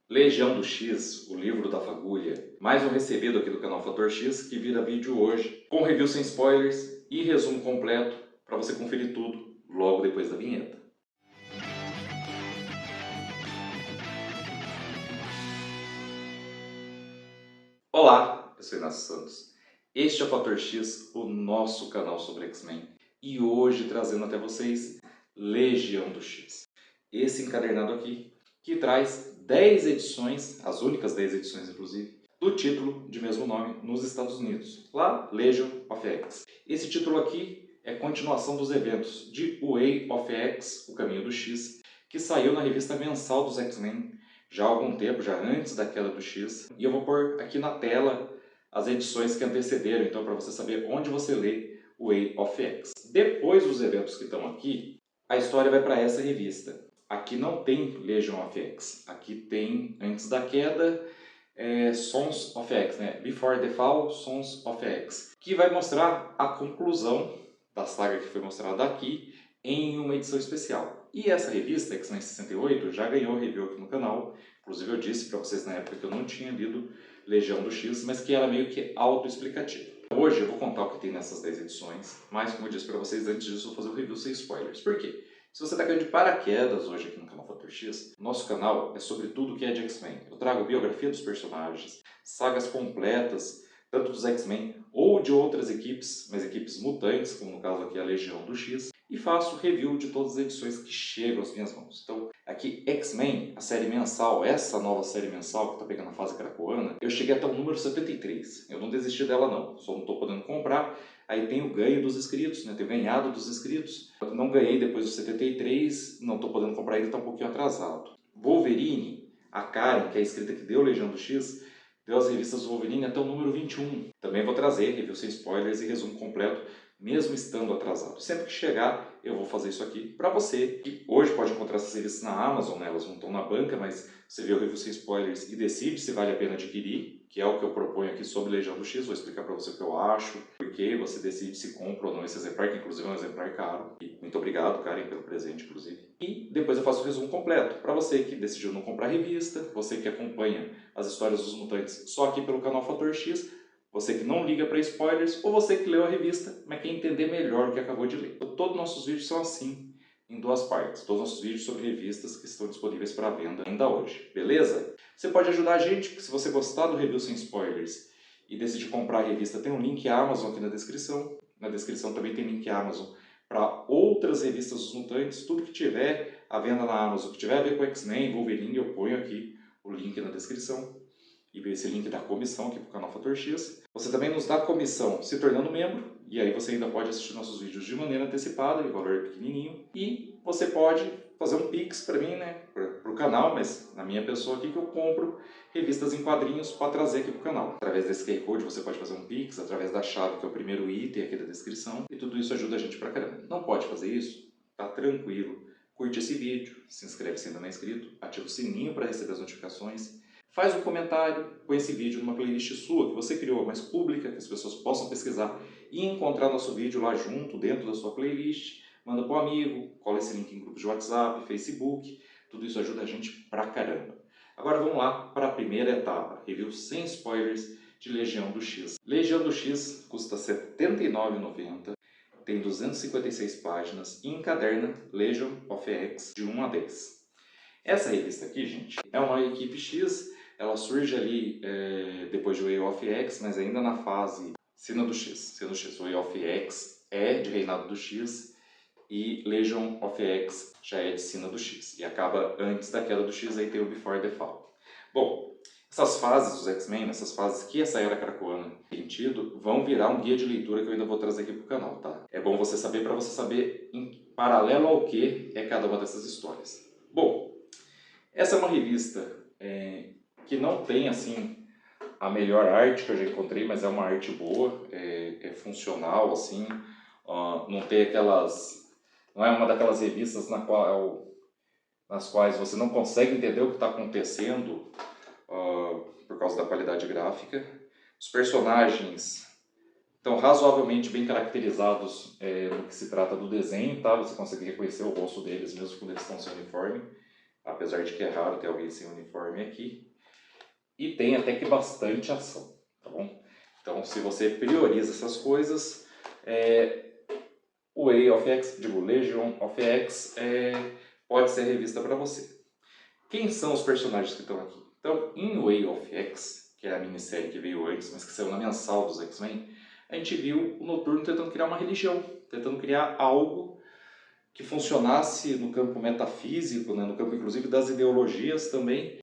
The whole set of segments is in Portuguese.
Legião do X, o livro da fagulha, mais um recebido aqui do canal Fator X, que vira vídeo hoje, com review sem spoilers e resumo completo para você conferir tudo logo depois da vinheta. Olá, eu sou Inácio Santos. Este é o Fator X, o nosso canal sobre X-Men, e hoje trazendo até vocês Legião do X. Esse encadernado aqui, que traz 10 edições, as únicas 10 edições inclusive, do título de mesmo nome nos Estados Unidos, lá Legion of X. Esse título aqui é continuação dos eventos de Way of X, o Caminho do X, que saiu na revista mensal dos X-Men já há algum tempo, já antes da queda do X. E eu vou pôr aqui na tela as edições que antecederam, então para você saber onde você lê Way of X. Depois dos eventos que estão aqui, a história vai para essa revista. Aqui não tem Legion of X, aqui tem, antes da queda, Sons of X, né? Before the Fall, Sons of X, que vai mostrar a conclusão da saga que foi mostrada aqui em uma edição especial. E essa revista, X-Men 68, já ganhou review aqui no canal. Inclusive eu disse para vocês na época que eu não tinha lido Legião do X, mas que era meio que autoexplicativo. Hoje eu vou contar o que tem nessas 10 edições, mas como eu disse para vocês, antes disso eu vou fazer um review sem spoilers. Por quê? Se você está caindo de paraquedas hoje aqui no canal Fator X, nosso canal é sobre tudo que é de X-Men. Eu trago biografia dos personagens, sagas completas, tanto dos X-Men ou de outras equipes, mas equipes mutantes, como no caso aqui a Legião do X, e faço review de todas as edições que chegam às minhas mãos. Então, aqui X-Men, a série mensal, essa nova série mensal que está pegando a fase cracoana, eu cheguei até o número 73. Eu não desisti dela não, só não estou podendo comprar. Aí tem o ganho dos inscritos, né? Tenho ganhado dos inscritos. Eu não ganhei depois do 73, não estou podendo comprar ainda, está um pouquinho atrasado. Wolverine, a Karen, que é a inscrita que deu Legião do X, deu as revistas do Wolverine até o número 21. Também vou trazer review sem spoilers e resumo completo, mesmo estando atrasado. Sempre que chegar, eu vou fazer isso aqui para você, que hoje pode encontrar essas revistas na Amazon, né? Elas não estão na banca, mas você vê o review sem spoilers e decide se vale a pena adquirir, que é o que eu proponho aqui sobre Legião do X. Vou explicar para você o que eu acho, porque você decide se compra ou não esse exemplar, que inclusive é um exemplar caro. E muito obrigado, Karen, pelo presente, inclusive. E depois eu faço o resumo completo, para você que decidiu não comprar revista, você que acompanha as histórias dos mutantes só aqui pelo canal Fator X, você que não liga para spoilers, ou você que leu a revista, mas quer entender melhor o que acabou de ler. Todos os nossos vídeos são assim, em duas partes. Todos os nossos vídeos sobre revistas que estão disponíveis para venda ainda hoje, beleza? Você pode ajudar a gente, porque se você gostar do review sem spoilers e decidir comprar a revista, tem um link Amazon aqui na descrição. Na descrição também tem link Amazon para outras revistas dos mutantes. Tudo que tiver à venda na Amazon, que tiver a ver com X-Men, Wolverine, eu ponho aqui o link na descrição. E ver esse link da comissão aqui para o canal Fator X. Você também nos dá comissão se tornando membro, e aí você ainda pode assistir nossos vídeos de maneira antecipada, em valor pequenininho. E você pode fazer um Pix para mim, né, para o canal, mas na minha pessoa aqui que eu compro revistas em quadrinhos para trazer aqui para o canal. Através desse QR Code você pode fazer um Pix, através da chave que é o primeiro item aqui da descrição, e tudo isso ajuda a gente pra caramba. Não pode fazer isso? Tá tranquilo. Curte esse vídeo, se inscreve se ainda não é inscrito, ativa o sininho para receber as notificações. Faz um comentário com esse vídeo numa playlist sua que você criou, mais pública, que as pessoas possam pesquisar e encontrar nosso vídeo lá junto, dentro da sua playlist. Manda para um amigo, cola esse link em grupos de WhatsApp, Facebook, tudo isso ajuda a gente pra caramba. Agora vamos lá para a primeira etapa, review sem spoilers de Legião do X. Legião do X custa R$ 79,90, tem 256 páginas e encaderna Legion of X de 1 a 10. Essa revista aqui, gente, é uma equipe X. Ela surge ali depois de Way of X, mas ainda na fase Sina do X. Sina do X, Way of X é de Reinado do X e Legion of X já é de Sina do X. E acaba antes da queda do X, aí tem o Before the Fall. Bom, essas fases dos X-Men, essas fases que essa era cracoana tem tido, vão virar um guia de leitura que eu ainda vou trazer aqui pro canal, tá? É bom você saber para você saber em paralelo ao que é cada uma dessas histórias. Bom, essa é uma revista que não tem assim a melhor arte que eu já encontrei, mas é uma arte boa, é funcional assim, não tem aquelas, não é uma daquelas revistas nas quais você não consegue entender o que está acontecendo por causa da qualidade gráfica. Os personagens estão razoavelmente bem caracterizados no que se trata do desenho, tá? Você consegue reconhecer o rosto deles mesmo quando eles estão sem uniforme. apesar de que é raro ter alguém sem uniforme aqui. E tem até que bastante ação, tá bom? Então, se você prioriza essas coisas, o Way of X, digo, Legion of X, pode ser revista para você. Quem são os personagens que estão aqui? Então, em Way of X, que é a minissérie que veio antes, mas que saiu na mensal dos X-Men, a gente viu o Noturno tentando criar uma religião, tentando criar algo que funcionasse no campo metafísico, né, no campo inclusive das ideologias também,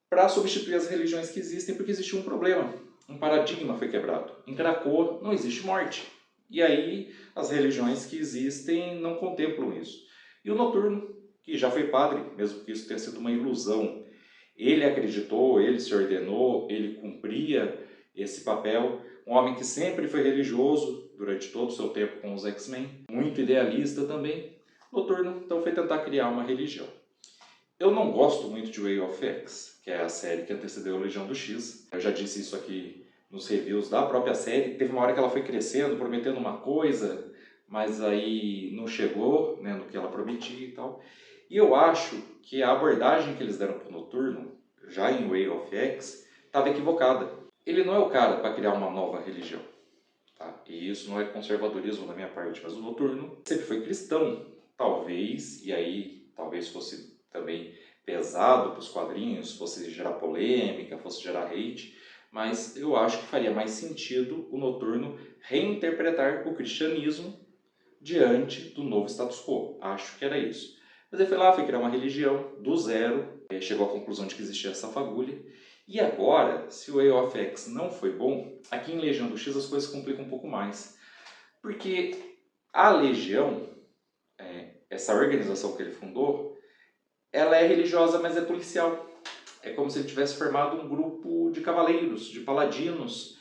para substituir as religiões que existem, porque existia um problema. Um paradigma foi quebrado. Em Krakoa não existe morte. E aí as religiões que existem não contemplam isso. E o Noturno, que já foi padre, mesmo que isso tenha sido uma ilusão, ele acreditou, ele se ordenou, ele cumpria esse papel. Um homem que sempre foi religioso durante todo o seu tempo com os X-Men, muito idealista também. Noturno então foi tentar criar uma religião. Eu não gosto muito de Way of X, que é a série que antecedeu a Legião do X. Eu já disse isso aqui nos reviews da própria série. Teve uma hora que ela foi crescendo, prometendo uma coisa, mas aí não chegou, né, no que ela prometia e tal. E eu acho que a abordagem que eles deram para o Noturno, já em Way of X, estava equivocada. Ele não é o cara para criar uma nova religião. Tá? E isso não é conservadorismo da minha parte, mas o Noturno sempre foi cristão. Talvez, e aí talvez fosse também pesado para os quadrinhos, fosse gerar polêmica, fosse gerar hate, mas eu acho que faria mais sentido o Noturno reinterpretar o cristianismo diante do novo status quo. Acho que era isso. Mas ele foi lá, foi criar uma religião do zero, chegou à conclusão de que existia essa fagulha. E agora, se o Way of X não foi bom, aqui em Legião do X as coisas complicam um pouco mais. Porque a Legião, essa organização que ele fundou, ela é religiosa, mas é policial. É como se ele tivesse formado um grupo de cavaleiros, de paladinos,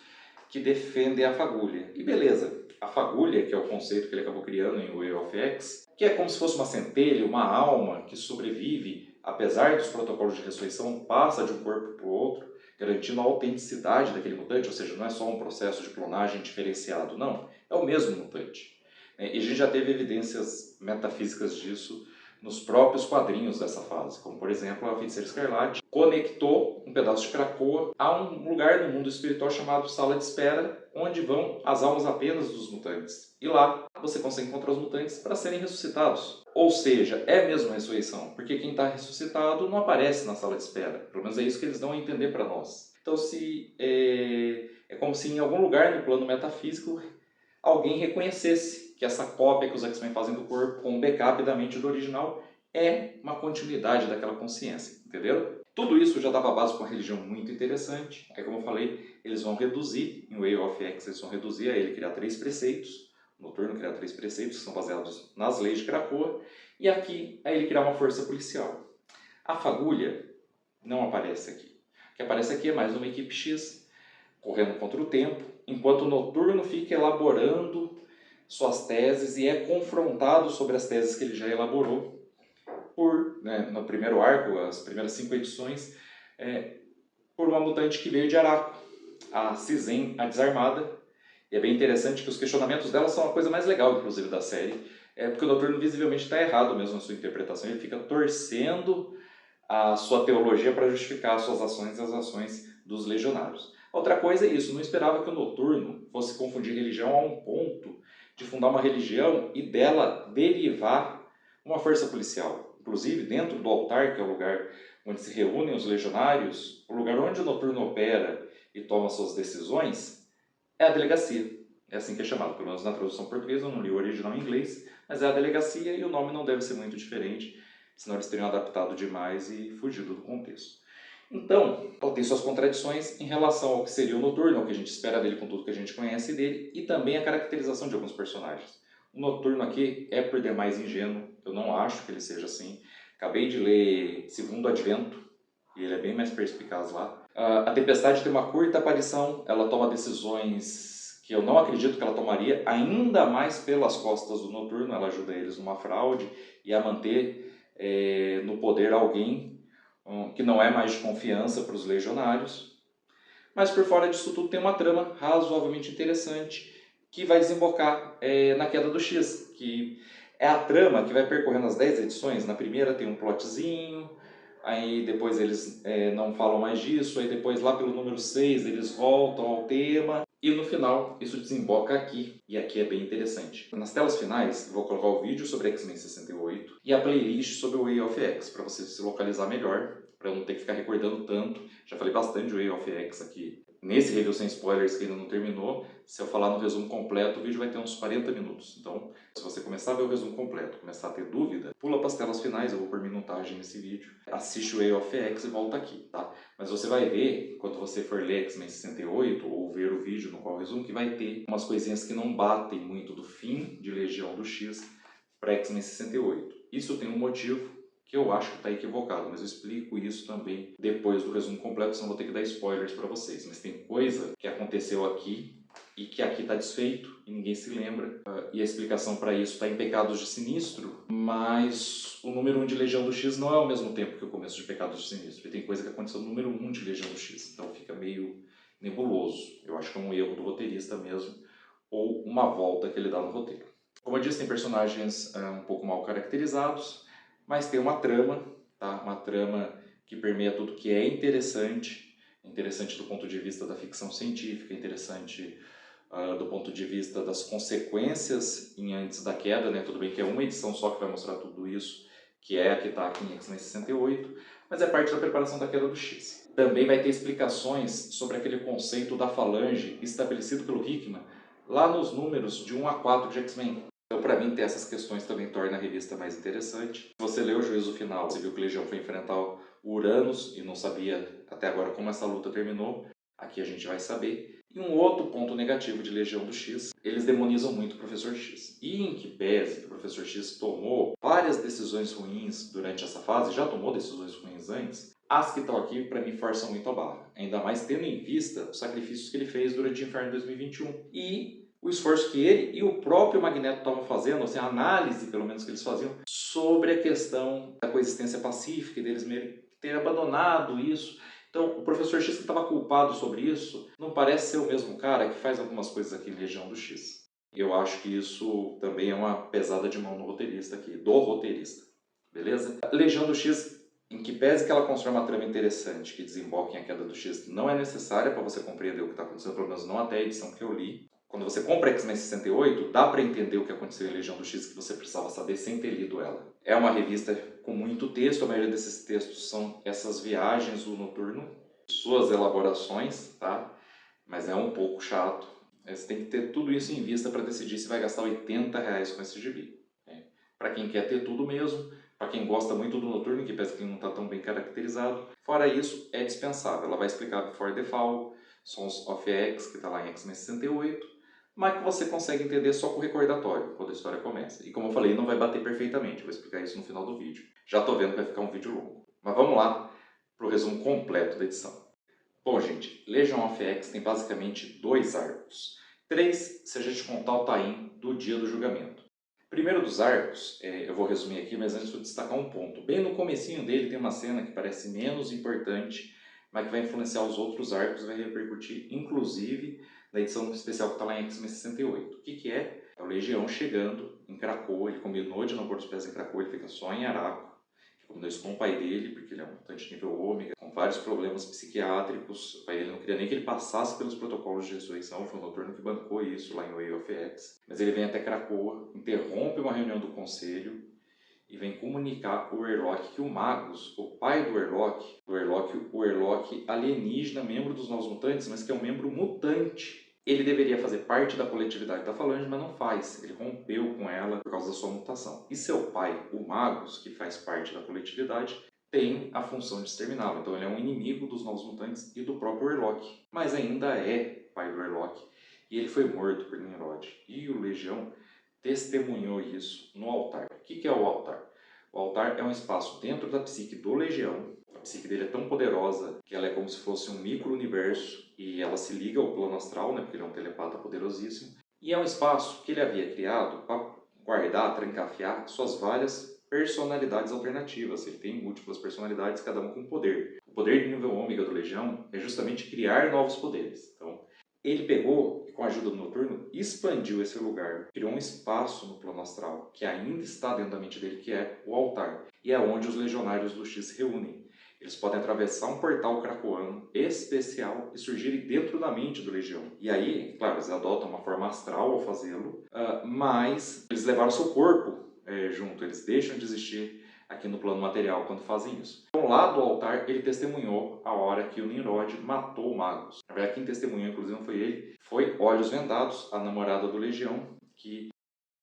que defendem a fagulha. E beleza, a fagulha, que é o conceito que ele acabou criando em Way of X, que é como se fosse uma centelha, uma alma que sobrevive, apesar dos protocolos de ressurreição, passa de um corpo para o outro, garantindo a autenticidade daquele mutante, ou seja, não é só um processo de clonagem diferenciado, não, é o mesmo mutante. E a gente já teve evidências metafísicas disso nos próprios quadrinhos dessa fase, como por exemplo a Feiticeira Escarlate conectou um pedaço de Krakoa a um lugar no mundo espiritual chamado Sala de Espera, onde vão as almas apenas dos mutantes. E lá você consegue encontrar os mutantes para serem ressuscitados. Ou seja, é mesmo a ressurreição, porque quem está ressuscitado não aparece na Sala de Espera. Pelo menos é isso que eles dão a entender para nós. Então é como se em algum lugar no plano metafísico alguém reconhecesse que essa cópia que os X-Men fazem do corpo com um backup da mente do original é uma continuidade daquela consciência, entendeu? Tudo isso já dava base para uma religião muito interessante. Aí, como eu falei, eles vão reduzir, em Way of X, eles vão reduzir a ele criar 3 preceitos, o Noturno criar 3 preceitos, que são baseados nas leis de Krakoa, e aqui, a ele criar uma força policial. A fagulha não aparece aqui. O que aparece aqui é mais uma equipe X, correndo contra o tempo, enquanto o Noturno fica elaborando suas teses e é confrontado sobre as teses que ele já elaborou no primeiro arco, as primeiras 5 edições, por uma mutante que veio de Araco, a Cizen, a Desarmada. E é bem interessante que os questionamentos dela são a coisa mais legal, inclusive, da série, porque o Noturno visivelmente está errado mesmo na sua interpretação, ele fica torcendo a sua teologia para justificar as suas ações e as ações dos legionários. Outra coisa é isso, não esperava que o Noturno fosse confundir religião a um ponto de fundar uma religião e dela derivar uma força policial. Inclusive, dentro do altar, que é o lugar onde se reúnem os legionários, o lugar onde o Noturno opera e toma suas decisões, é a delegacia. É assim que é chamado, pelo menos na tradução portuguesa, eu não li o original em inglês, mas é a delegacia e o nome não deve ser muito diferente, senão eles teriam adaptado demais e fugido do contexto. Então, ela tem suas contradições em relação ao que seria o Noturno, ao que a gente espera dele com tudo que a gente conhece dele, e também a caracterização de alguns personagens. O Noturno aqui é por demais ingênuo, eu não acho que ele seja assim. Acabei de ler Segundo Advento, e ele é bem mais perspicaz lá. A Tempestade tem uma curta aparição, ela toma decisões que eu não acredito que ela tomaria, ainda mais pelas costas do Noturno, ela ajuda eles numa fraude e a manter no poder alguém que não é mais de confiança para os legionários. Mas por fora disso tudo tem uma trama razoavelmente interessante que vai desembocar na queda do X, que é a trama que vai percorrendo as 10 edições. Na primeira tem um plotzinho, aí depois eles não falam mais disso, aí depois lá pelo número 6 eles voltam ao tema, e no final isso desemboca aqui, e aqui é bem interessante. Nas telas finais eu vou colocar o vídeo sobre X-Men 68 e a playlist sobre o Way of X, para você se localizar melhor, para eu não ter que ficar recordando tanto. Já falei bastante do Way of X aqui nesse review sem spoilers que ainda não terminou. Se eu falar no resumo completo, o vídeo vai ter uns 40 minutos. Então, se você começar a ver o resumo completo, começar a ter dúvida, pula para as telas finais, eu vou por minutagem nesse vídeo. Assiste o Way of X e volta aqui, tá? Mas você vai ver, quando você for ler X-Men 68 ou ver o vídeo no qual eu resumo, que vai ter umas coisinhas que não batem muito do fim de Legião do X para X-Men 68. Isso tem um motivo que eu acho que está equivocado, mas eu explico isso também depois do resumo completo, senão vou ter que dar spoilers para vocês. Mas tem coisa que aconteceu aqui e que aqui está desfeito e ninguém se lembra. E a explicação para isso está em Pecados de Sinistro, mas o número 1 de Legião do X não é ao mesmo tempo que o começo de Pecados de Sinistro. E tem coisa que aconteceu no número 1 de Legião do X, então fica meio nebuloso. Eu acho que é um erro do roteirista mesmo, ou uma volta que ele dá no roteiro. Como eu disse, tem personagens um pouco mal caracterizados, mas tem uma trama, tá? Uma trama que permeia tudo que é interessante do ponto de vista da ficção científica, interessante do ponto de vista das consequências em Antes da Queda, né? Tudo bem que é uma edição só que vai mostrar tudo isso, que é a que está aqui em X-Men 68, mas é parte da preparação da Queda do X. Também vai ter explicações sobre aquele conceito da falange estabelecido pelo Hickman lá nos números de 1 a 4 de X-Men. Então, para mim, ter essas questões também torna a revista mais interessante. Se você leu o Juízo Final, você viu que o Legião foi enfrentar o Uranus e não sabia até agora como essa luta terminou. Aqui a gente vai saber. E um outro ponto negativo de Legião do X, eles demonizam muito o Professor X. E em que pese que o Professor X tomou várias decisões ruins durante essa fase, já tomou decisões ruins antes, as que estão aqui, para mim, forçam muito a barra. Ainda mais tendo em vista os sacrifícios que ele fez durante o Inferno 2021. E o esforço que ele e o próprio Magneto estavam fazendo, assim, a análise, pelo menos, que eles faziam, sobre a questão da coexistência pacífica e deles meio terem abandonado isso. Então, o Professor X que estava culpado sobre isso não parece ser o mesmo cara que faz algumas coisas aqui em Legião do X. Eu acho que isso também é uma pesada de mão no roteirista aqui, do roteirista. Beleza? Legião do X, em que pese que ela constrói uma trama interessante que desemboque em A Queda do X, não é necessária para você compreender o que está acontecendo, pelo menos não até a edição que eu li. Quando você compra X-Men 68, dá para entender o que aconteceu em Legião do X que você precisava saber sem ter lido ela. É uma revista com muito texto, a maioria desses textos são essas viagens do Noturno, suas elaborações, tá? Mas é um pouco chato. Você tem que ter tudo isso em vista para decidir se vai gastar R$80 com esse gibi. Para quem quer ter tudo mesmo, para quem gosta muito do Noturno, que parece que ele não está tão bem caracterizado. Fora isso, é dispensável. Ela vai explicar Before the Fall, Sons of X, que está lá em X-Men 68, mas que você consegue entender só com o recordatório, quando a história começa. E como eu falei, não vai bater perfeitamente, eu vou explicar isso no final do vídeo. Já estou vendo que vai ficar um vídeo longo. Mas vamos lá para o resumo completo da edição. Bom, gente, Legion of X tem basicamente 2 arcos. 3, se a gente contar o tie-in do Dia do Julgamento. Primeiro dos arcos, eu vou resumir aqui, mas antes vou destacar um ponto. Bem no comecinho dele tem uma cena que parece menos importante, mas que vai influenciar os outros arcos e vai repercutir, inclusive, na edição especial que está lá em X-Men 68. O que é? É o Legião chegando em Krakoa, ele combinou de não pôr os pés em Krakoa, ele fica só em Araco. Combinou isso com o pai dele, porque ele é um mutante nível ômega, com vários problemas psiquiátricos. O pai dele não queria nem que ele passasse pelos protocolos de ressurreição, foi o Noturno que bancou isso lá em Way of X. Mas ele vem até Krakoa, interrompe uma reunião do conselho e vem comunicar o Erlock que o Magus, o pai do Erlock, o Erlock alienígena, membro dos Novos Mutantes, mas que é um membro mutante, ele deveria fazer parte da coletividade da Falange, mas não faz. Ele rompeu com ela por causa da sua mutação. E seu pai, o Magus, que faz parte da coletividade, tem a função de exterminá-lo. Então ele é um inimigo dos Novos Mutantes e do próprio Erlock. Mas ainda é pai do Erlock. E ele foi morto por Nimrod. E o Legião testemunhou isso no altar. O que é o altar? O altar é um espaço dentro da psique do Legião. A psique dele é tão poderosa que ela é como se fosse um micro-universo e ela se liga ao plano astral, né, porque ele é um telepata poderosíssimo. E é um espaço que ele havia criado para guardar, trancafiar suas várias personalidades alternativas. Ele tem múltiplas personalidades, cada uma com poder. O poder de nível ômega do Legião é justamente criar novos poderes. Então, ele pegou, e com a ajuda do Noturno, expandiu esse lugar, criou um espaço no plano astral, que ainda está dentro da mente dele, que é o altar. E é onde os legionários do X se reúnem. eles podem atravessar um portal krakoano especial e surgirem dentro da mente do Legião. E aí, claro, eles adotam uma forma astral ao fazê-lo, mas eles levaram seu corpo junto, eles deixam de existir aqui no plano material quando fazem isso. Então, lá do altar, ele testemunhou a hora que o Nimrod matou o Magus. Na verdade, quem testemunhou, inclusive, não foi ele, foi Olhos Vendados, a namorada do Legião, que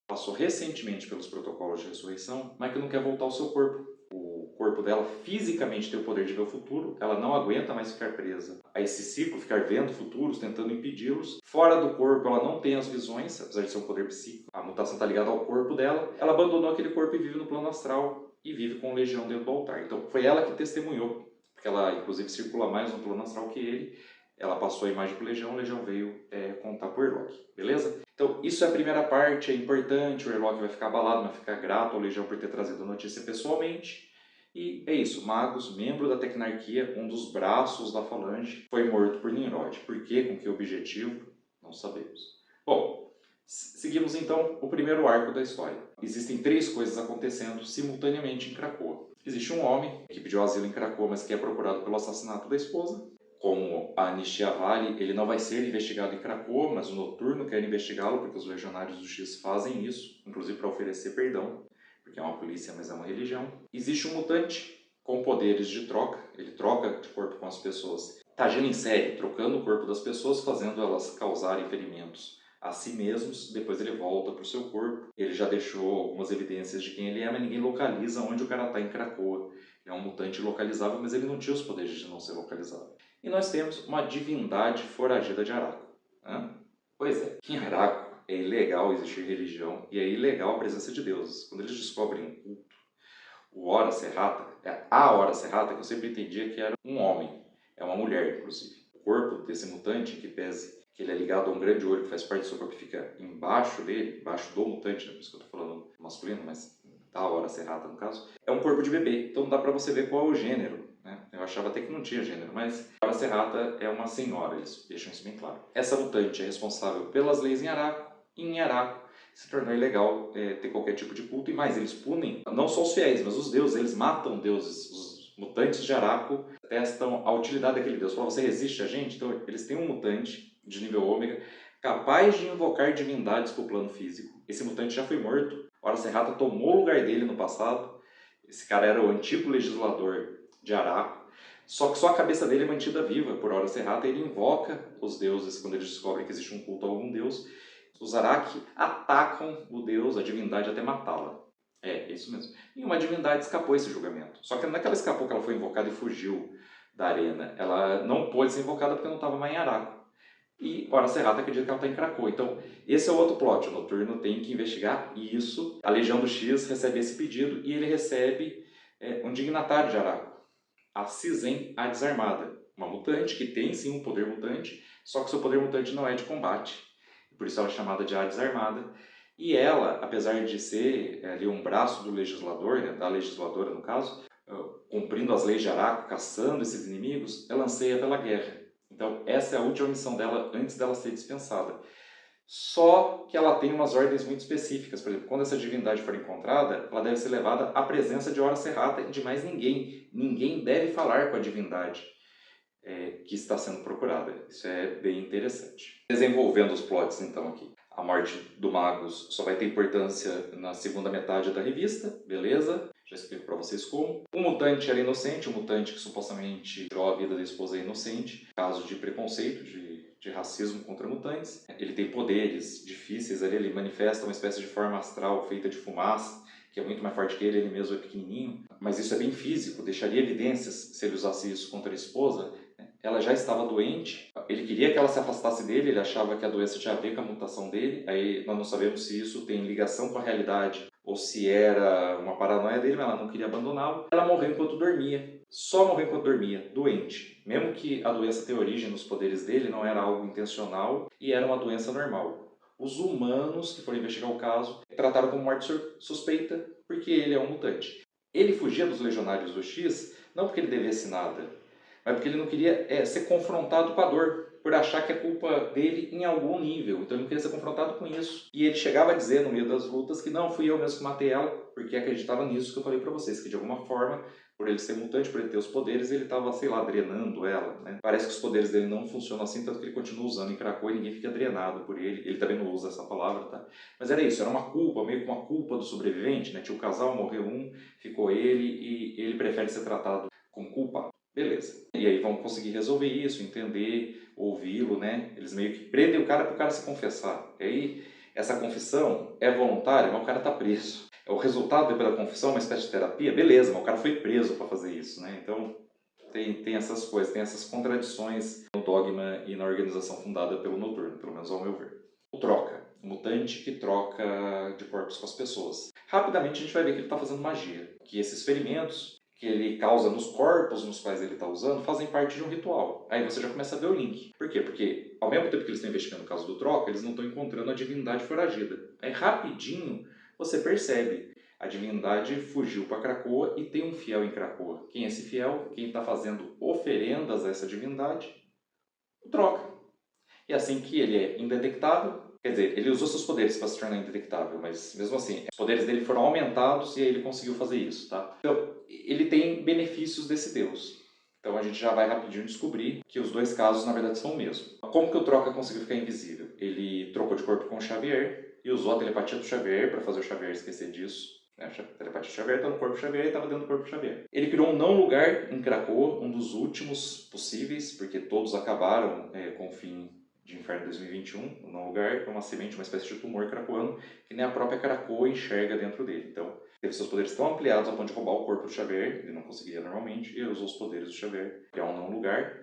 passou recentemente pelos protocolos de ressurreição, mas que não quer voltar ao seu corpo. O corpo dela fisicamente tem o poder de ver o futuro, ela não aguenta mais ficar presa a esse ciclo, ficar vendo futuros, tentando impedi-los. Fora do corpo, ela não tem as visões, apesar de ser um poder psíquico. A mutação está ligada ao corpo dela. Ela abandonou aquele corpo e vive no plano astral e vive com o Legião dentro do altar. Então, foi ela que testemunhou, porque ela, inclusive, circula mais no plano astral que ele. Ela passou a imagem para o Legião veio contar para o Erlock, beleza? Então, isso é a primeira parte, é importante, o Erlock vai ficar abalado, vai ficar grato ao Legião por ter trazido a notícia pessoalmente. E é isso, Magus, membro da Tecnarquia, um dos braços da Falange, foi morto por Nimrod. Por quê? Com que objetivo? Não sabemos. Bom, seguimos então o primeiro arco da história. Existem 3 coisas acontecendo simultaneamente em Krakoa. Existe um homem que pediu asilo em Krakoa, mas que é procurado pelo assassinato da esposa. Como a Anistia Vale, ele não vai ser investigado em Krakoa, mas o Noturno quer investigá-lo, porque os Legionários do X fazem isso, inclusive para oferecer perdão, porque é uma polícia, mas é uma religião. Existe um mutante com poderes de troca, ele troca de corpo com as pessoas. Está agindo em série, trocando o corpo das pessoas, fazendo elas causarem ferimentos a si mesmos, depois ele volta para o seu corpo. Ele já deixou algumas evidências de quem ele é, mas ninguém localiza onde o cara está em Krakoa. Ele é um mutante localizável, mas ele não tinha os poderes de não ser localizável. E nós temos uma divindade foragida de Araco. Pois é, em Araco é ilegal existir religião e é ilegal a presença de deuses. Quando eles descobrem um culto, o Hora Serrata, a Hora Serrata, que eu sempre entendia que era um homem, é uma mulher, inclusive. O corpo desse mutante, que pese que ele é ligado a um grande olho que faz parte do seu corpo e fica embaixo dele, embaixo do mutante, por isso que eu estou falando masculino, mas da Hora Serrata no caso, é um corpo de bebê, então dá para você ver qual é o gênero. Eu achava até que não tinha gênero, mas a Hora Serrata é uma senhora, eles deixam isso bem claro. Essa mutante é responsável pelas leis em Araco, e em Araco se tornou ilegal ter qualquer tipo de culto, e mais, eles punem não só os fiéis, mas os deuses, eles matam deuses. Os mutantes de Araco testam a utilidade daquele deus. Falam, você resiste a gente? Então eles têm um mutante de nível ômega capaz de invocar divindades para o plano físico. Esse mutante já foi morto, a Hora Serrata tomou o lugar dele no passado. Esse cara era o antigo legislador de Araco, só que só a cabeça dele é mantida viva por Hora Serrata, e ele invoca os deuses quando eles descobrem que existe um culto a algum deus. Os Araki atacam o deus, a divindade, até matá-la. É isso mesmo. E uma divindade escapou esse julgamento. Só que não é que ela escapou, que ela foi invocada e fugiu da arena. Ela não pôde ser invocada porque não estava mais em Araco. E Hora Serrata acredita que ela está em Krakoa. Então, esse é o outro plot. O Noturno tem que investigar isso. A Legião do X recebe esse pedido e ele recebe um dignatário de Araco, a Cizen, a Desarmada. Uma mutante que tem sim um poder mutante, só que seu poder mutante não é de combate. Por isso ela é chamada de A Desarmada. E ela, apesar de ser ali um braço do legislador, da legisladora no caso, cumprindo as leis de Araco, caçando esses inimigos, ela anseia pela guerra. Então essa é a última missão dela antes dela ser dispensada. Só que ela tem umas ordens muito específicas. Por exemplo, quando essa divindade for encontrada, ela deve ser levada à presença de Hora Serrata e de mais ninguém. Ninguém deve falar com a divindade que está sendo procurada. Isso é bem interessante. Desenvolvendo os plots então aqui. A morte do Magus só vai ter importância na segunda metade da revista, beleza? Já explico para vocês como. O mutante era inocente, o mutante que supostamente tirou a vida da esposa é inocente. Caso de preconceito, de racismo contra mutantes. Ele tem poderes difíceis ali, ele manifesta uma espécie de forma astral feita de fumaça, que é muito mais forte que ele mesmo é pequenininho. Mas isso é bem físico, deixaria evidências se ele usasse isso contra a esposa. Ela já estava doente, ele queria que ela se afastasse dele, ele achava que a doença tinha a ver com a mutação dele. Aí nós não sabemos se isso tem ligação com a realidade ou se era uma paranoia dele, mas ela não queria abandoná-lo. Ela morreu enquanto dormia, só morreu enquanto dormia, doente. Mesmo que a doença tenha origem nos poderes dele, não era algo intencional e era uma doença normal. Os humanos que foram investigar o caso trataram como morte suspeita porque ele é um mutante. Ele fugia dos Legionários do X não porque ele devesse nada, mas porque ele não queria ser confrontado com a dor, por achar que é culpa dele em algum nível. Então ele não queria ser confrontado com isso. E ele chegava a dizer no meio das lutas que não, fui eu mesmo que matei ela, porque acreditava nisso que eu falei para vocês, que de alguma forma por ele ser mutante, por ele ter os poderes, ele estava, sei lá, drenando ela, né? Parece que os poderes dele não funcionam assim, tanto que ele continua usando em Krakoa e ninguém fica drenado por ele. Ele também não usa essa palavra, tá? Mas era isso, era uma culpa, meio que uma culpa do sobrevivente, né? Tinha o casal, morreu um, ficou ele e ele prefere ser tratado com culpa. Beleza. E aí vão conseguir resolver isso, entender, ouvi-lo, né? Eles meio que prendem o cara para o cara se confessar. E aí, essa confissão é voluntária, mas o cara tá preso. O resultado depois da confissão é uma espécie de terapia, beleza, mas o cara foi preso para fazer isso, né? Então tem essas coisas, tem essas contradições no dogma e na organização fundada pelo Noturno, pelo menos ao meu ver. O troca, o mutante que troca de corpos com as pessoas. Rapidamente a gente vai ver que ele está fazendo magia, que esses ferimentos que ele causa nos corpos nos quais ele está usando fazem parte de um ritual. Aí você já começa a ver o link. Por quê? Porque ao mesmo tempo que eles estão investigando o caso do troca, eles não estão encontrando a divindade foragida. Aí rapidinho você percebe, a divindade fugiu para Krakoa e tem um fiel em Krakoa. Quem é esse fiel? Quem está fazendo oferendas a essa divindade? O troca. E assim que ele é indetectável, quer dizer, ele usou seus poderes para se tornar indetectável, mas mesmo assim, os poderes dele foram aumentados e aí ele conseguiu fazer isso, tá? Então, ele tem benefícios desse deus. Então a gente já vai rapidinho descobrir que os dois casos na verdade são o mesmo. Como que o Troca conseguiu ficar invisível? Ele trocou de corpo com o Xavier e usou a telepatia do Xavier para fazer o Xavier esquecer disso. A telepatia do Xavier está no corpo do Xavier e estava dentro do corpo do Xavier. Ele criou um não lugar em Krakoa, um dos últimos possíveis, porque todos acabaram com o fim de Inferno 2021, o não lugar, é uma semente, uma espécie de tumor krakoano, que nem a própria Krakoa enxerga dentro dele. Então, teve seus poderes tão ampliados a ponto de roubar o corpo do Xavier, ele não conseguia normalmente, e ele usou os poderes do Xavier, criar um não lugar,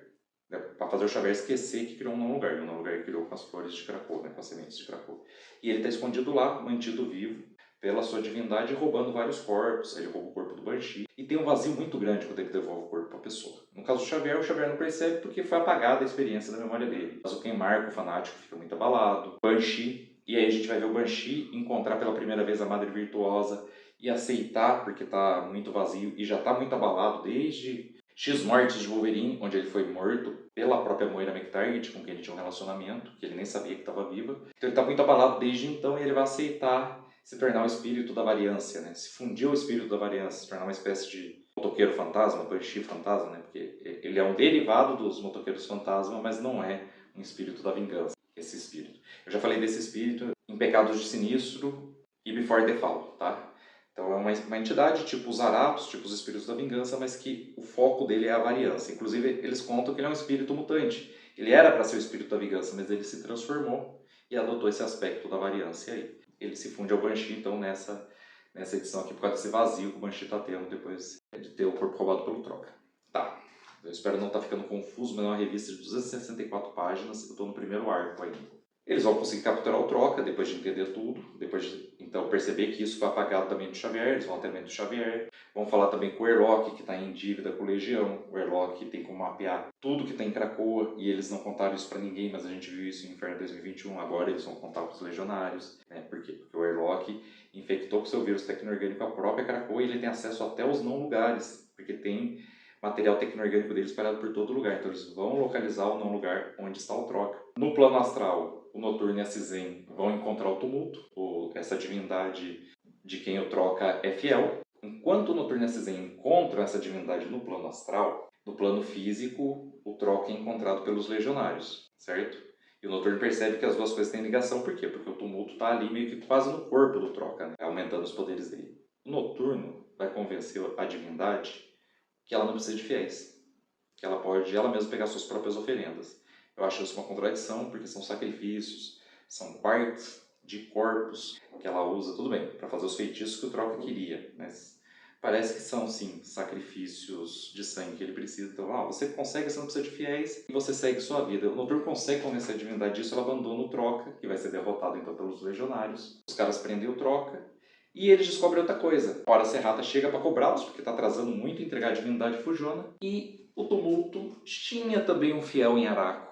né, para fazer o Xavier esquecer que criou um não lugar. E o não lugar ele criou com as flores de Krakoa, né, com as sementes de Krakoa. E ele está escondido lá, mantido vivo, pela sua divindade, roubando vários corpos. Ele rouba o corpo do Banshee. E tem um vazio muito grande quando ele devolve o corpo para a pessoa. No caso do Xavier, o Xavier não percebe porque foi apagada a experiência da memória dele. Mas o Ken Marco, o fanático, fica muito abalado. Banshee. E aí a gente vai ver o Banshee encontrar pela primeira vez a Madre Virtuosa e aceitar porque está muito vazio e já está muito abalado desde X Mortes de Wolverine, onde ele foi morto pela própria Moira McTaggart, com quem ele tinha um relacionamento, que ele nem sabia que estava viva. Então ele está muito abalado desde então e ele vai aceitar se tornar o espírito da variância, né? Se fundir o espírito da variância, se tornar uma espécie de motoqueiro fantasma, Banshee fantasma, né? Porque ele é um derivado dos motoqueiros fantasma, mas não é um espírito da vingança, esse espírito. Eu já falei desse espírito em Pecados de Sinistro e Before the Fall, tá? Então é uma entidade tipo os Aratos, tipo os espíritos da vingança, mas que o foco dele é a variância. Inclusive eles contam que ele é um espírito mutante. Ele era para ser o espírito da vingança, mas ele se transformou e adotou esse aspecto da variância aí. Ele se funde ao Banshee, então, nessa edição aqui, por causa desse vazio que o Banshee está tendo depois de ter o corpo roubado pelo Troca. Tá, eu espero não estar ficando confuso, mas é uma revista de 264 páginas, eu estou no primeiro arco ainda. Eles vão conseguir capturar o Troca, depois de entender tudo, depois de, então, perceber que isso foi apagado da mente do Xavier, eles vão até a mente do Xavier. Vão falar também com o Airlock, que está em dívida com o Legião. O Airlock tem como mapear tudo que tem em Krakoa, e eles não contaram isso para ninguém, mas a gente viu isso em Inferno 2021, agora eles vão contar para os Legionários. Né? Por quê? Porque o Airlock infectou com seu vírus tecno-orgânico a própria Krakoa e ele tem acesso até aos não lugares, porque tem material tecno-orgânico deles espalhado por todo lugar. Então eles vão localizar o não lugar onde está o Troca. No plano astral, o Noturno e a Cizen vão encontrar o Tumulto, essa divindade de quem o Troca é fiel. Enquanto o Noturno e a Cizen encontram essa divindade no plano astral, no plano físico, o Troca é encontrado pelos Legionários, certo? E o Noturno percebe que as duas coisas têm ligação, por quê? Porque o Tumulto está ali meio que quase no corpo do Troca, né? Aumentando os poderes dele. O Noturno vai convencer a divindade que ela não precisa de fiéis, que ela pode ela mesma pegar suas próprias oferendas. Eu acho isso uma contradição, porque são sacrifícios, são partes de corpos que ela usa, tudo bem, para fazer os feitiços que o Troca queria, mas parece que são, sim, sacrifícios de sangue que ele precisa. Então, você consegue, você não precisa de fiéis, e você segue sua vida. O Noturno consegue convencer a divindade disso, ela abandona o Troca, que vai ser derrotado, então, pelos Legionários. Os caras prendem o Troca, e eles descobrem outra coisa. A Hora Serrata chega para cobrá-los, porque está atrasando muito entregar a divindade Fugiona, e o Tumulto tinha também um fiel em Araco.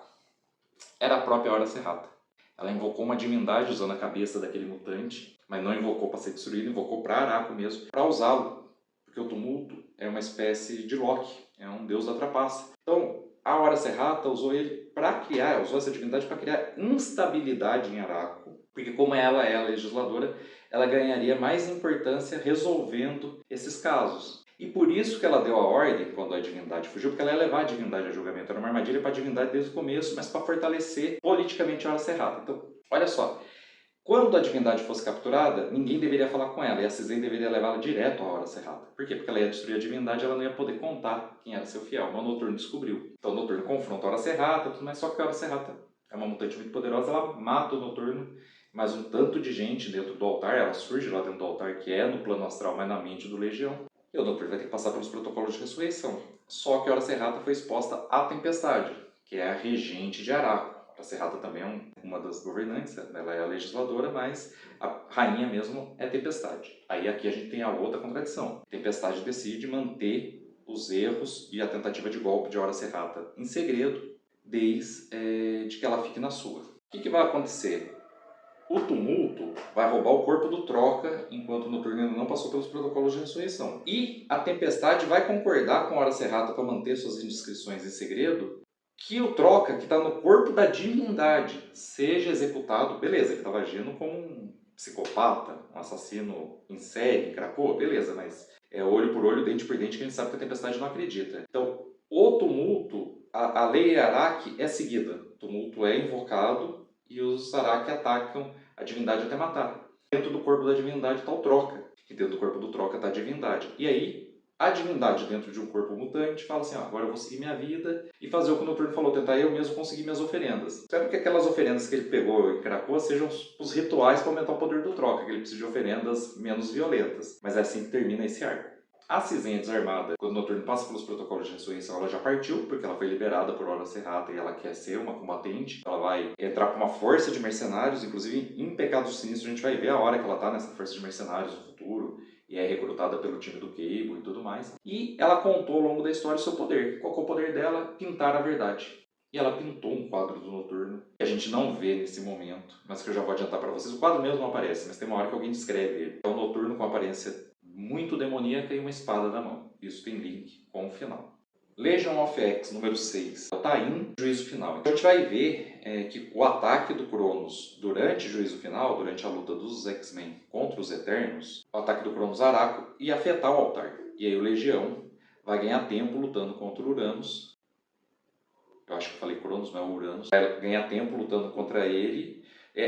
Era a própria Hora Serrata. Ela invocou uma divindade usando a cabeça daquele mutante, mas não invocou para ser destruído, invocou para Araco mesmo, para usá-lo. Porque o Tumulto é uma espécie de Loki, é um deus da trapaça. Então, a Hora Serrata usou ele para criar, usou essa divindade para criar instabilidade em Araco, porque como ela é a legisladora, ela ganharia mais importância resolvendo esses casos. E por isso que ela deu a ordem, quando a divindade fugiu, porque ela ia levar a divindade a julgamento. Era uma armadilha para a divindade desde o começo, mas para fortalecer politicamente a Hora Serrata. Então, olha só, quando a divindade fosse capturada, ninguém deveria falar com ela, e a Cisne deveria levá-la direto à Hora Serrata. Por quê? Porque ela ia destruir a divindade, ela não ia poder contar quem era seu fiel. Mas o Noturno descobriu. Então o Noturno confronta a Hora Serrata, tudo mais, só que a Hora Serrata é uma mutante muito poderosa, ela mata o Noturno, mas um tanto de gente dentro do altar, ela surge lá dentro do altar, que é no plano astral, mas na mente do Legião. E o Noturno vai ter que passar pelos protocolos de ressurreição. Só que a Hora Serrata foi exposta à Tempestade, que é a regente de Araco. A Serrata também é uma das governantes, ela é a legisladora, mas a rainha mesmo é Tempestade. Aí aqui a gente tem a outra contradição. Tempestade decide manter os erros e a tentativa de golpe de Hora Serrata em segredo, desde que ela fique na sua. O que vai acontecer? O tumulto vai roubar o corpo do Troca, enquanto o Noturno ainda não passou pelos protocolos de ressurreição. E a Tempestade vai concordar com a Hora Serrata para manter suas indiscrições em segredo, que o Troca, que está no corpo da divindade, seja executado. Beleza, ele estava agindo como um psicopata, um assassino em série, em Krakoa, beleza, mas é olho por olho, dente por dente, que a gente sabe que a Tempestade não acredita. Então, o tumulto, a lei Araki é seguida. O tumulto é invocado e os Araki atacam a divindade até matar. Dentro do corpo da divindade está o Troca, e dentro do corpo do Troca está a divindade. E aí, a divindade dentro de um corpo mutante fala assim, agora eu vou seguir minha vida e fazer o que o Noturno falou, tentar eu mesmo conseguir minhas oferendas. Espero que aquelas oferendas que ele pegou em Krakoa sejam os rituais para aumentar o poder do Troca, que ele precisa de oferendas menos violentas. Mas é assim que termina esse arco. A Cisenha desarmada, quando o Noturno passa pelos protocolos de ressurreição, ela já partiu, porque ela foi liberada por Hora Serrata e ela quer ser uma combatente. Ela vai entrar com uma força de mercenários, inclusive em Pecados Sinistros a gente vai ver a hora que ela está nessa força de mercenários no futuro, e é recrutada pelo time do Cable e tudo mais. E ela contou ao longo da história o seu poder. Qual é o poder dela? Pintar a verdade. E ela pintou um quadro do Noturno, que a gente não vê nesse momento, mas que eu já vou adiantar para vocês. O quadro mesmo não aparece, mas tem uma hora que alguém descreve ele. É um Noturno com aparência muito demoníaca e uma espada na mão. Isso tem link com o final. Legion of X, número 6, está em Juízo Final. Então a gente vai ver que o ataque do Cronos durante o Juízo Final, durante a luta dos X-Men contra os Eternos, o ataque do Cronos Araco ia afetar o altar. E aí o Legião vai ganhar tempo lutando contra o Uranus. Eu acho que eu falei Cronos, não é o Uranus. Vai ganhar tempo lutando contra ele.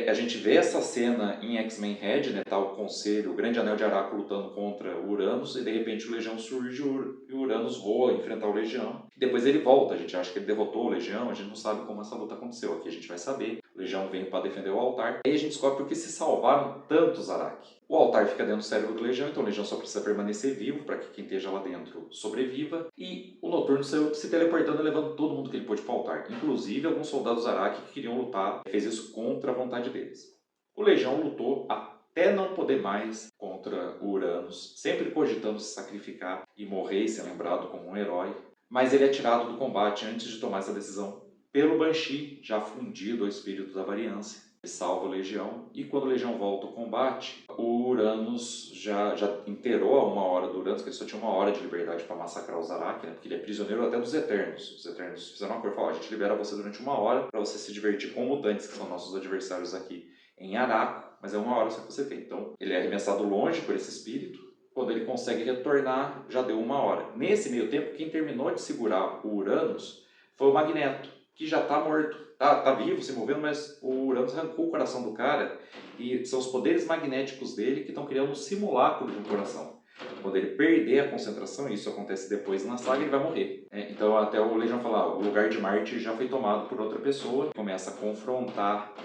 A gente vê essa cena em X-Men Red, né? Tá o Conselho, o Grande Anel de Araco lutando contra o Uranus, e de repente o Legião surge e o Uranus voa enfrentar o Legião. Depois ele volta, a gente acha que ele derrotou o Legião, a gente não sabe como essa luta aconteceu. Aqui a gente vai saber. O Legião vem para defender o altar. Aí a gente descobre por que se salvaram tantos Araki. O altar fica dentro do cérebro do Legião, então o Legião só precisa permanecer vivo para que quem esteja lá dentro sobreviva. E o Noturno saiu se teleportando e levando todo mundo que ele pôde para o altar, inclusive alguns soldados Araki que queriam lutar, fez isso contra a vontade deles. O Legião lutou até não poder mais contra o Uranus, sempre cogitando se sacrificar e morrer e ser lembrado como um herói, mas ele é tirado do combate antes de tomar essa decisão pelo Banshee, já fundido ao espírito da variância. Ele salva o Legião, e quando o Legião volta ao combate, o Uranus já inteirou a uma hora do Uranus, que ele só tinha uma hora de liberdade para massacrar os Araki, né? Porque ele é prisioneiro até dos Eternos. Os Eternos fizeram uma coisa, falaram, a gente libera você durante uma hora para você se divertir com mutantes, que são nossos adversários aqui em Araco, mas é uma hora só que você tem. Então, ele é arremessado longe por esse espírito. Quando ele consegue retornar, já deu uma hora. Nesse meio tempo, quem terminou de segurar o Uranus foi o Magneto, que já está morto. Tá vivo, se movendo, mas o Uranus arrancou o coração do cara e são os poderes magnéticos dele que estão criando um simulacro de um coração. Quando ele perder a concentração, e isso acontece depois na saga, ele vai morrer. Então até o Legion falar, o lugar de Marte já foi tomado por outra pessoa, começa a confrontar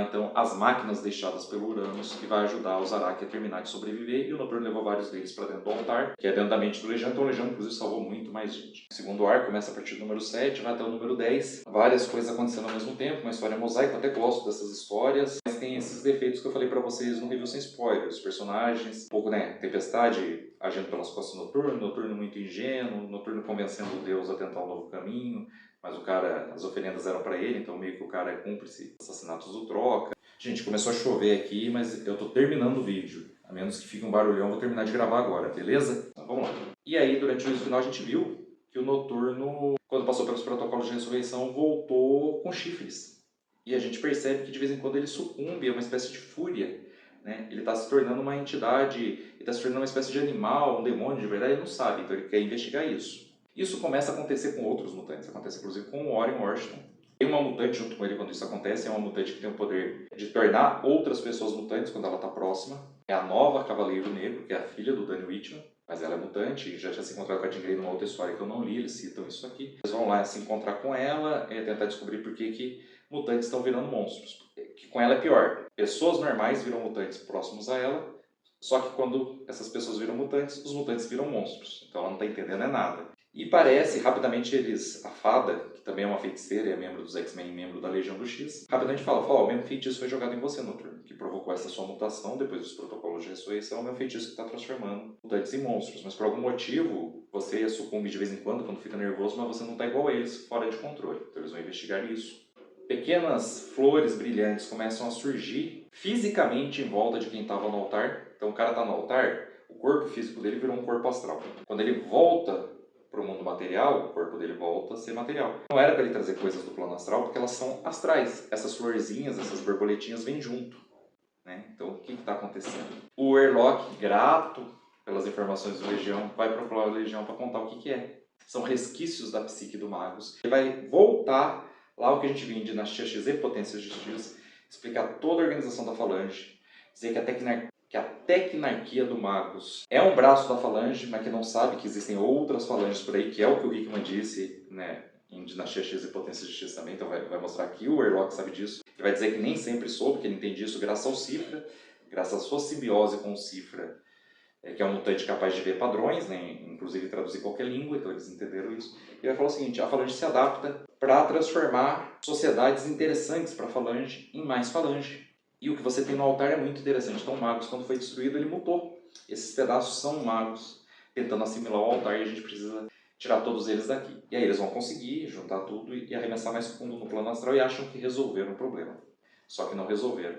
então as máquinas deixadas pelo Uranus, que vai ajudar os Araki a terminar de sobreviver, e o Noturno levou vários deles para dentro do altar, que é dentro da mente do Legião, então o Legião inclusive salvou muito mais gente. O segundo arco começa a partir do número 7, vai até o número 10, várias coisas acontecendo ao mesmo tempo, uma história mosaica, eu até gosto dessas histórias, mas tem esses defeitos que eu falei para vocês no review sem spoilers, os personagens, um pouco, Tempestade agindo pelas costas do Noturno, Noturno muito ingênuo, Noturno convencendo o Deus a tentar um novo caminho, mas o cara, as oferendas eram para ele, então meio que o cara é cúmplice dos assassinatos do Troca. Gente, começou a chover aqui, mas eu tô terminando o vídeo. A menos que fique um barulhão, eu vou terminar de gravar agora, beleza? Então vamos lá. E aí, durante o juízo final, a gente viu que o Noturno, quando passou pelos protocolos de ressurreição, voltou com chifres. E a gente percebe que de vez em quando ele sucumbe a uma espécie de fúria né? Ele está se tornando uma entidade, ele está se tornando uma espécie de animal, um demônio de verdade, ele não sabe, então ele quer investigar isso. Isso começa a acontecer com outros mutantes, acontece inclusive com o Warren Washington. Tem uma mutante junto com ele quando isso acontece, é uma mutante que tem o poder de tornar outras pessoas mutantes quando ela está próxima. É a nova Cavaleiro Negro, que é a filha do Danny Whitman, mas ela é mutante e já tinha se encontrado com a Jean Grey numa outra história que eu não li, eles citam isso aqui. Eles vão lá se encontrar com ela e tentar descobrir por que mutantes estão virando monstros. Que com ela é pior. Pessoas normais viram mutantes próximos a ela, só que quando essas pessoas viram mutantes, os mutantes viram monstros. Então ela não está entendendo nada. E parece, rapidamente a fada, que também é uma feiticeira e é membro dos X-Men e membro da Legião do X, rapidamente fala, o mesmo feitiço foi jogado em você, Noturno, que provocou essa sua mutação depois dos protocolos de ressurreição, é o mesmo feitiço que está transformando mutantes em monstros. Mas por algum motivo, você sucumbe de vez em quando fica nervoso, mas você não está igual a eles, fora de controle. Então eles vão investigar isso. Pequenas flores brilhantes começam a surgir fisicamente em volta de quem estava no altar. Então o cara está no altar, o corpo físico dele virou um corpo astral. Quando ele volta para o mundo material, o corpo dele volta a ser material. Não era para ele trazer coisas do plano astral, porque elas são astrais. Essas florzinhas, essas borboletinhas vêm junto, né? Então, o que está acontecendo? O Warlock, grato pelas informações do Legião, vai procurar a Legião para contar o que é. São resquícios da psique do Magus. Ele vai voltar lá o que a gente viu em Dinastia X e Potências de X, explicar toda a organização da Falange, dizer que a Tecnarquia do Magus é um braço da Falange, mas que não sabe que existem outras Falanges por aí, que é o que o Hickman disse, né, em Dinastia X e Potências de X também, então vai mostrar que o Warlock sabe disso, e vai dizer que nem sempre soube, que ele entende isso graças ao Cifra, graças à sua simbiose com o Cifra, que é um mutante capaz de ver padrões, né, inclusive traduzir qualquer língua, então eles entenderam isso. E vai falar o seguinte, a Falange se adapta para transformar sociedades interessantes para a Falange em mais Falange. E o que você tem no altar é muito interessante. Então o Magus, quando foi destruído, ele mutou. Esses pedaços são Magus tentando assimilar o altar e a gente precisa tirar todos eles daqui. E aí eles vão conseguir juntar tudo e arremessar mais fundo no plano astral e acham que resolveram o problema. Só que não resolveram.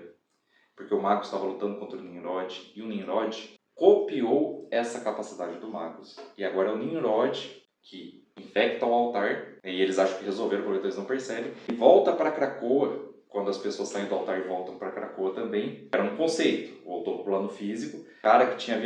Porque o Magus estava lutando contra o Nimrod e o Nimrod copiou essa capacidade do Magus. E agora é o Nimrod que infecta o altar e eles acham que resolveram o problema, eles não percebem. E volta para Krakoa. Quando as pessoas saem do altar e voltam para Krakoa também, era um conceito, voltou para o plano físico, o cara que tinha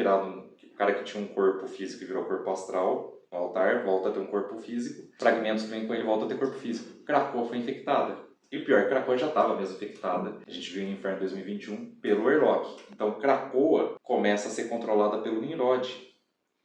um corpo físico e virou corpo astral, no altar, volta a ter um corpo físico, fragmentos que vêm com ele voltam a ter corpo físico. Krakoa foi infectada. E o pior, Krakoa já estava mesmo infectada, a gente viu em Inferno 2021, pelo Warlock. Então Krakoa começa a ser controlada pelo Nimrod.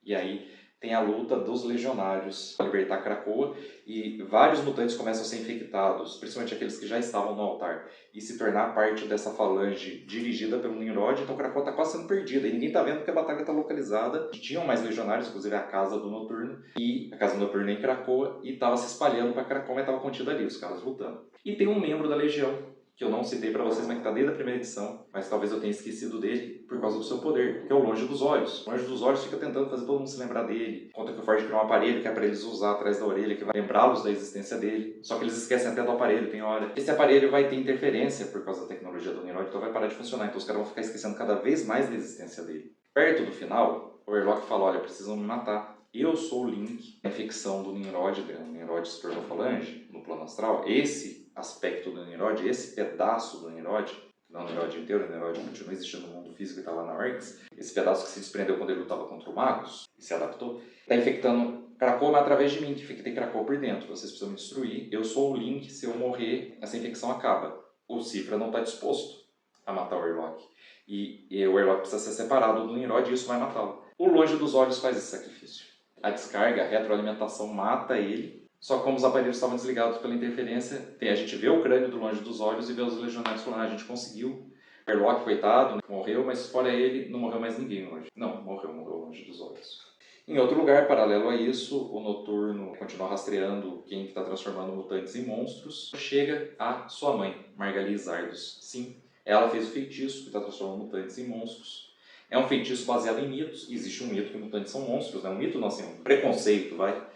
E aí tem a luta dos legionários para libertar Krakoa e vários mutantes começam a ser infectados, principalmente aqueles que já estavam no altar, e se tornar parte dessa falange dirigida pelo Nimrod. Então Krakoa está quase sendo perdida e ninguém está vendo que a batalha está localizada. Tinham mais legionários, inclusive a Casa do Noturno, e a Casa do Noturno em Krakoa, e estava se espalhando para Krakoa, mas estava contida ali, os caras lutando. E tem um membro da Legião, que eu não citei para vocês, mas que está desde a primeira edição, mas talvez eu tenha esquecido dele por causa do seu poder, que é o Longe dos Olhos. O Longe dos Olhos fica tentando fazer todo mundo se lembrar dele. Conta que o Forge criou um aparelho que é para eles usar atrás da orelha, que vai lembrá-los da existência dele. Só que eles esquecem até do aparelho, tem hora. Esse aparelho vai ter interferência por causa da tecnologia do Nimrod, então vai parar de funcionar. Então os caras vão ficar esquecendo cada vez mais da existência dele. Perto do final, o Warlock fala, olha, precisam me matar. Eu sou o Link, a infecção do Nimrod, o Nimrod se tornou Falange no plano astral. Esse aspecto do Nimrod, esse pedaço do Nimrod, não o Nimrod inteiro, o Nimrod continua existindo no mundo físico e está lá na Orcs, esse pedaço que se desprendeu quando ele lutava contra o Magus e se adaptou, está infectando Krakoa, mas através de mim, que infectei Krakoa por dentro. Vocês precisam me destruir, eu sou o Link, se eu morrer, essa infecção acaba. O Cifra não está disposto a matar o Warlock. E o Warlock precisa ser separado do Nimrod e isso vai matá-lo. O Longe dos Olhos faz esse sacrifício. A descarga, a retroalimentação mata ele. Só que como os aparelhos estavam desligados pela interferência, a gente vê o crânio do Longe dos Olhos e vê os legionários falando, a gente conseguiu. Warlock, coitado, morreu, mas fora ele, não morreu mais ninguém hoje. Não, morreu Longe dos Olhos. Em outro lugar, paralelo a isso, o Noturno continua rastreando quem está transformando mutantes em monstros. Chega a sua mãe, Margali Zardos. Sim, ela fez o feitiço que está transformando mutantes em monstros. É um feitiço baseado em mitos. Existe um mito que mutantes são monstros, né? Um mito não, assim, um preconceito, vai.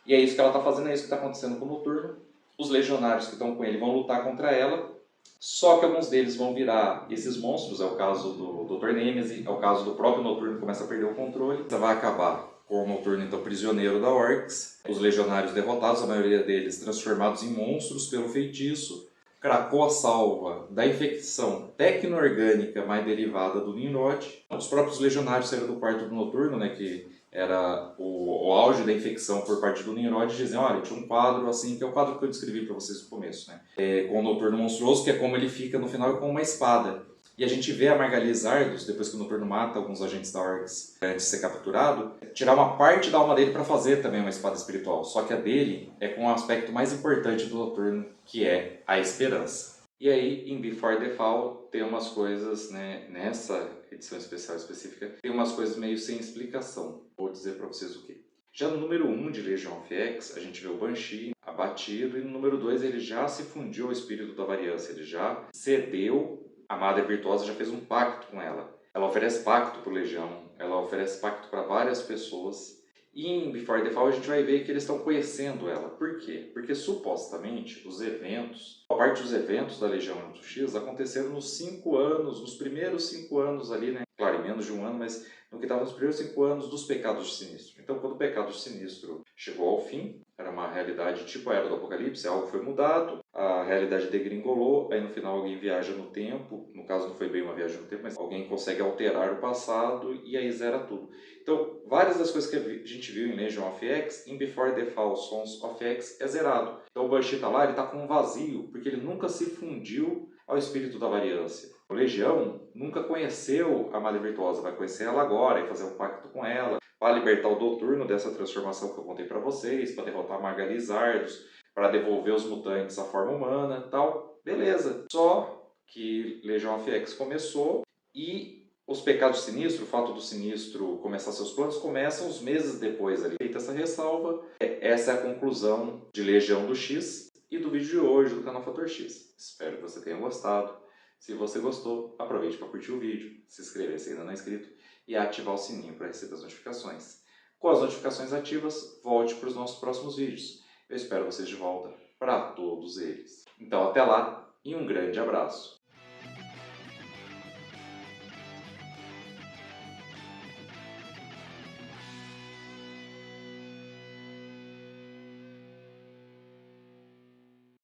E é isso que ela está fazendo, é isso que está acontecendo com o Noturno. Os legionários que estão com ele vão lutar contra ela, só que alguns deles vão virar esses monstros, é o caso do Dr. Nemesis, é o caso do próprio Noturno que começa a perder o controle. Vai acabar com o Noturno, então, prisioneiro da Orcs, os legionários derrotados, a maioria deles transformados em monstros pelo feitiço, Krakoa salva da infecção tecno-orgânica mais derivada do Nimrod. Os próprios legionários saíram do quarto do Noturno, né, que era o auge da infecção por parte do Nimrod, diziam, olha, tinha um quadro assim, que é o quadro que eu descrevi para vocês no começo, né, com o Noturno monstruoso, que é como ele fica no final com uma espada. E a gente vê a Margali Zardos, depois que o Noturno mata alguns agentes da Orcs antes de ser capturado, tirar uma parte da alma dele para fazer também uma espada espiritual. Só que a dele é com o aspecto mais importante do Noturno, que é a esperança. E aí, em Before the Fall, tem umas coisas, né, nessa edição especial específica, tem umas coisas meio sem explicação. Vou dizer para vocês o quê. Já no número 1 de Legion of X, a gente vê o Banshee abatido, e no número 2 ele já se fundiu ao espírito da variância, ele já cedeu. A Madre Virtuosa já fez um pacto com ela. Ela oferece pacto para o Legião, ela oferece pacto para várias pessoas. E em Before the Fall a gente vai ver que eles estão conhecendo ela. Por quê? Porque supostamente os eventos, a parte dos eventos da Legião do X aconteceram nos 5 anos, nos primeiros 5 anos ali, né? Claro, em menos de um ano, mas no que estava nos primeiros 5 anos dos pecados de Sinistro. Então, quando o pecado de Sinistro chegou ao fim, era uma realidade tipo a Era do Apocalipse, algo foi mudado, a realidade degringolou, aí no final alguém viaja no tempo, no caso não foi bem uma viagem no tempo, mas alguém consegue alterar o passado e aí zera tudo. Então, várias das coisas que a gente viu em Legion of X, em Before the Fall Sons of X, é zerado. Então o Banshee tá lá, ele tá com um vazio, porque ele nunca se fundiu ao espírito da variância. O Legião nunca conheceu a Madre Virtuosa, vai conhecer ela agora e fazer um pacto com ela, para libertar o Noturno dessa transformação que eu contei para vocês, para derrotar Margali Zardos, para devolver os mutantes à forma humana e tal. Beleza. Só que Legion of X começou e os pecados sinistros, o fato do sinistro começar seus planos, começam uns meses depois ali. Feita essa ressalva, essa é a conclusão de Legião do X e do vídeo de hoje do canal Fator X. Espero que você tenha gostado. Se você gostou, aproveite para curtir o vídeo, se inscrever se ainda não é inscrito e ativar o sininho para receber as notificações. Com as notificações ativas, volte para os nossos próximos vídeos. Eu espero vocês de volta para todos eles. Então até lá e um grande abraço.